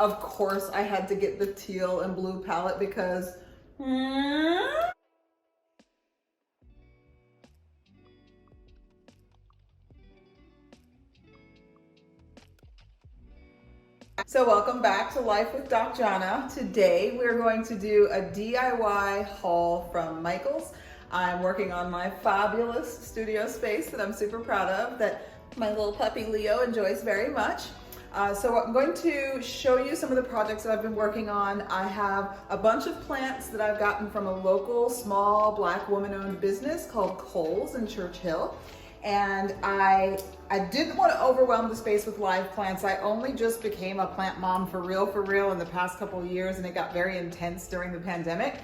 Of course, I had to get the teal and blue palette because So welcome back to Life with Doc Jana. Today we're going to do a DIY haul from Michael's. I'm working on my fabulous studio space that I'm super proud of, that my little puppy Leo enjoys very much. So I'm going to show you some of the projects that I've been working on. I have a bunch of plants that I've gotten from a local small Black woman-owned business called Cole's in Church Hill. And I didn't want to overwhelm the space with live plants. I only just became a plant mom for real in the past couple of years, and it got very intense during the pandemic.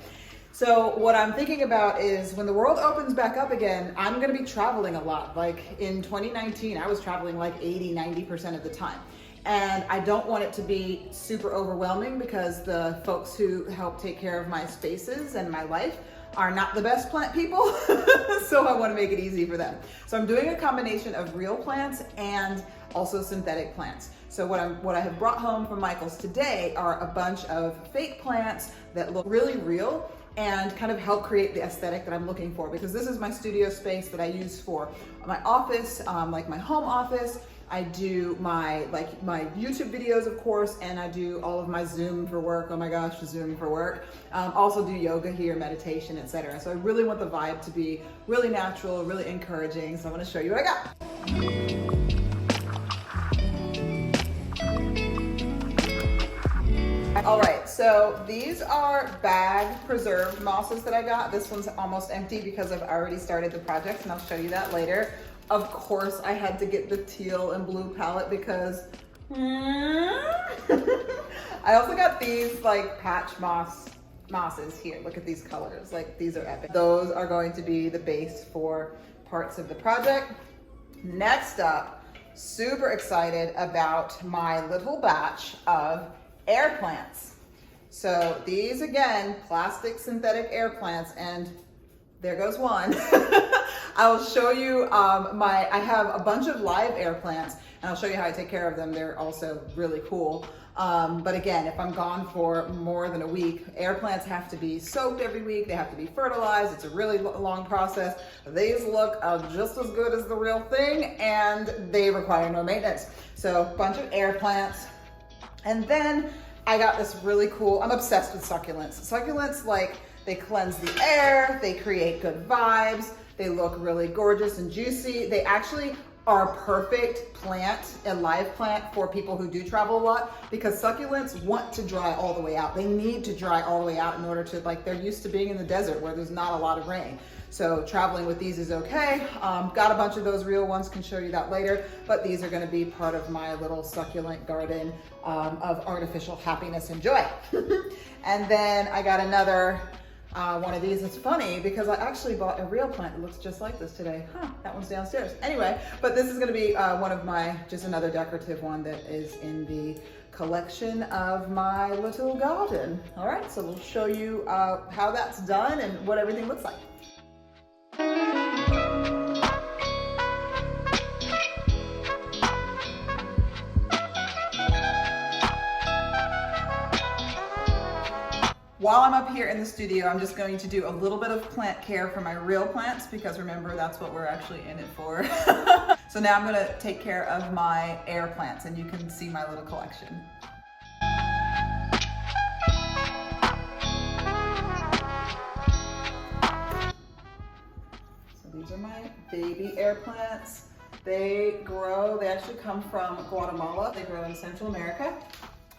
So what I'm thinking about is when the world opens back up again, I'm going to be traveling a lot. Like in 2019, I was traveling like 80-90% of the time. And I don't want it to be super overwhelming because the folks who help take care of my spaces and my life are not the best plant people. So I want to make it easy for them. So I'm doing a combination of real plants and also synthetic plants. So what I have brought home from Michael's today are a bunch of fake plants that look really real and kind of help create the aesthetic that I'm looking for, because this is my studio space that I use for my office, like my home office. I do my YouTube videos, of course, and I do all of my Zoom for work. Oh my gosh, Zoom for work. Also do yoga here, meditation, etc. So I really want the vibe to be really natural, really encouraging. So I'm going to show you what I got. All right, so these are bag preserved mosses that I got. This one's almost empty because I've already started the project, and I'll show you that later. Of course, I had to get the teal and blue palette because I also got these like patch mosses here. Look at these colors, like these are epic. Those are going to be the base for parts of the project. Next up, super excited about my little batch of air plants. So these, again, plastic synthetic air plants, and there goes one. I will show you I have a bunch of live air plants, and I'll show you how I take care of them. They're also really cool. But again, if I'm gone for more than a week, air plants have to be soaked every week. They have to be fertilized. It's a really long process. These look just as good as the real thing, and they require no maintenance. So a bunch of air plants. And then I got this really cool, I'm obsessed with succulents. Succulents, like, they cleanse the air, they create good vibes, they look really gorgeous and juicy. They actually are a perfect plant, a live plant, for people who do travel a lot, because succulents want to dry all the way out. They need to dry all the way out in order to, like, they're used to being in the desert where there's not a lot of rain. So traveling with these is okay. Got a bunch of those real ones, can show you that later, but these are gonna be part of my little succulent garden of artificial happiness and joy. And then I got another one of these. It's funny because I actually bought a real plant that looks just like this today. That one's downstairs. Anyway, but this is gonna be one of my, just another decorative one that is in the collection of my little garden. All right, so we'll show you how that's done and what everything looks like. While I'm up here in the studio, I'm just going to do a little bit of plant care for my real plants, because remember, that's what we're actually in it for. So now I'm gonna take care of my air plants, and you can see my little collection. So these are my baby air plants. They grow, they actually come from Guatemala. They grow in Central America,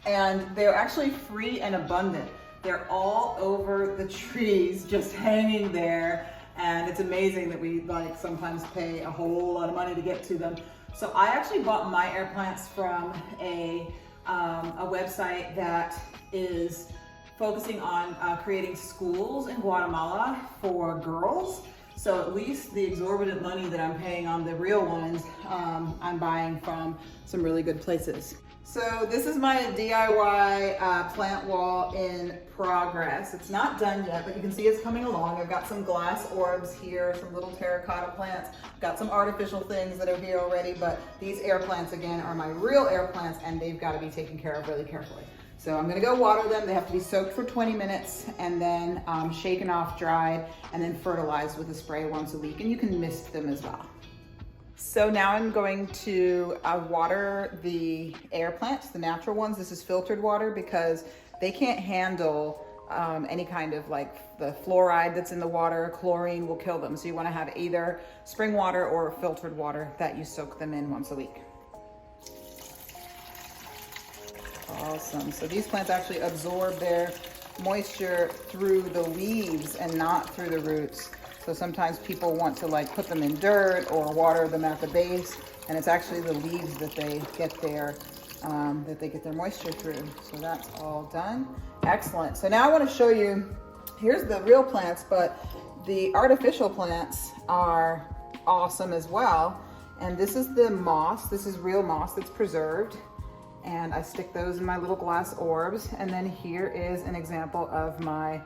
and they're actually free and abundant. They're all over the trees, just hanging there. And it's amazing that we sometimes pay a whole lot of money to get to them. So I actually bought my air plants from a website that is focusing on creating schools in Guatemala for girls. So at least the exorbitant money that I'm paying on the real ones, I'm buying from some really good places. So this is my DIY plant wall in progress. It's not done yet, but you can see it's coming along. I've got some glass orbs here, some little terracotta plants. I've got some artificial things that are here already, but these air plants, again, are my real air plants, and they've got to be taken care of really carefully. So I'm gonna go water them. They have to be soaked for 20 minutes and then shaken off, dried, and then fertilized with a spray once a week. And you can mist them as well. So now I'm going to water the air plants, the natural ones. This is filtered water because they can't handle any kind of like the fluoride that's in the water. Chlorine will kill them. So you want to have either spring water or filtered water that you soak them in once a week. Awesome. So these plants actually absorb their moisture through the leaves and not through the roots. So sometimes people want to like put them in dirt or water them at the base, and it's actually the leaves that they get their moisture through. So that's all done. Excellent. So now I want to show you, here's the real plants, but the artificial plants are awesome as well. And this is the moss. This is real moss that's preserved. And I stick those in my little glass orbs. And then here is an example of my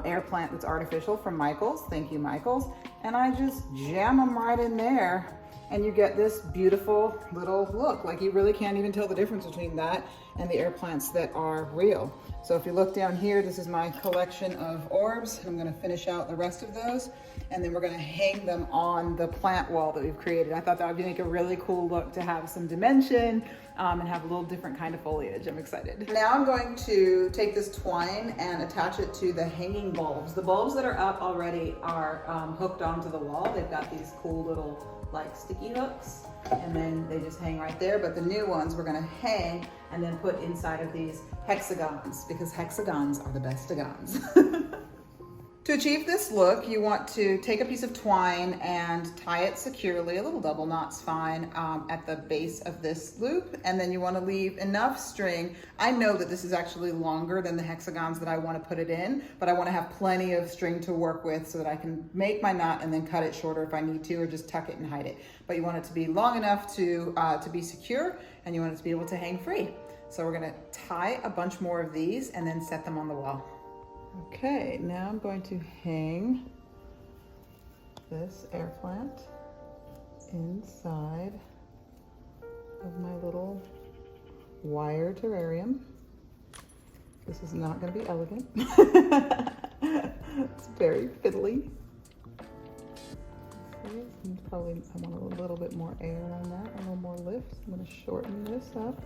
air plant that's artificial from Michaels. Thank you, Michaels. And I just jam them right in there and you get this beautiful little look. Like you really can't even tell the difference between that and the air plants that are real. So if you look down here, this is my collection of orbs. I'm gonna finish out the rest of those and then we're gonna hang them on the plant wall that we've created. I thought that would make a really cool look to have some dimension and have a little different kind of foliage. I'm excited. Now I'm going to take this twine and attach it to the hanging bulbs. The bulbs that are up already are hooked onto the wall. They've got these cool little like sticky hooks and then they just hang right there. But the new ones we're gonna hang and then put inside of these hexagons because hexagons are the best-agons. To achieve this look, you want to take a piece of twine and tie it securely, a little double knot's fine, at the base of this loop. And then you want to leave enough string. I know that this is actually longer than the hexagons that I want to put it in, but I want to have plenty of string to work with so that I can make my knot and then cut it shorter if I need to, or just tuck it and hide it. But you want it to be long enough to be secure, and you want it to be able to hang free. So we're going to tie a bunch more of these and then set them on the wall. Okay, now I'm going to hang this air plant inside of my little wire terrarium. This is not going to be elegant. It's very fiddly. Probably I want a little bit more air on that, a little more lift. I'm going to shorten this up.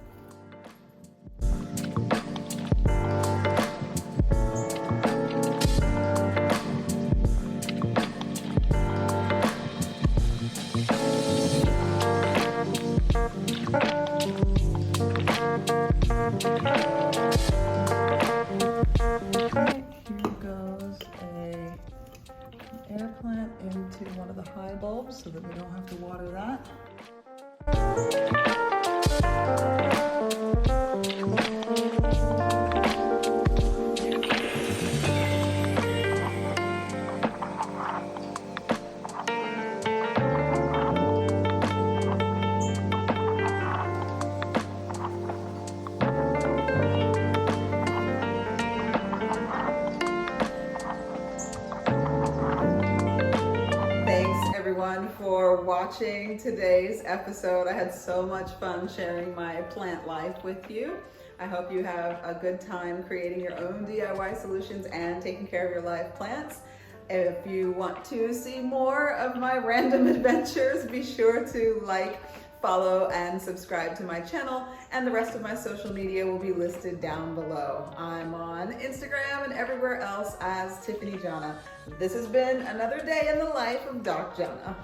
Air plant into one of the high bulbs so that we don't have to water that. For watching today's episode. I had so much fun sharing my plant life with you. I hope you have a good time creating your own DIY solutions and taking care of your live plants. If you want to see more of my random adventures, be sure to like, follow, and subscribe to my channel, and the rest of my social media will be listed down below. I'm on Instagram and everywhere else as Tiffany Jana. This has been another day in the life of Doc Jana.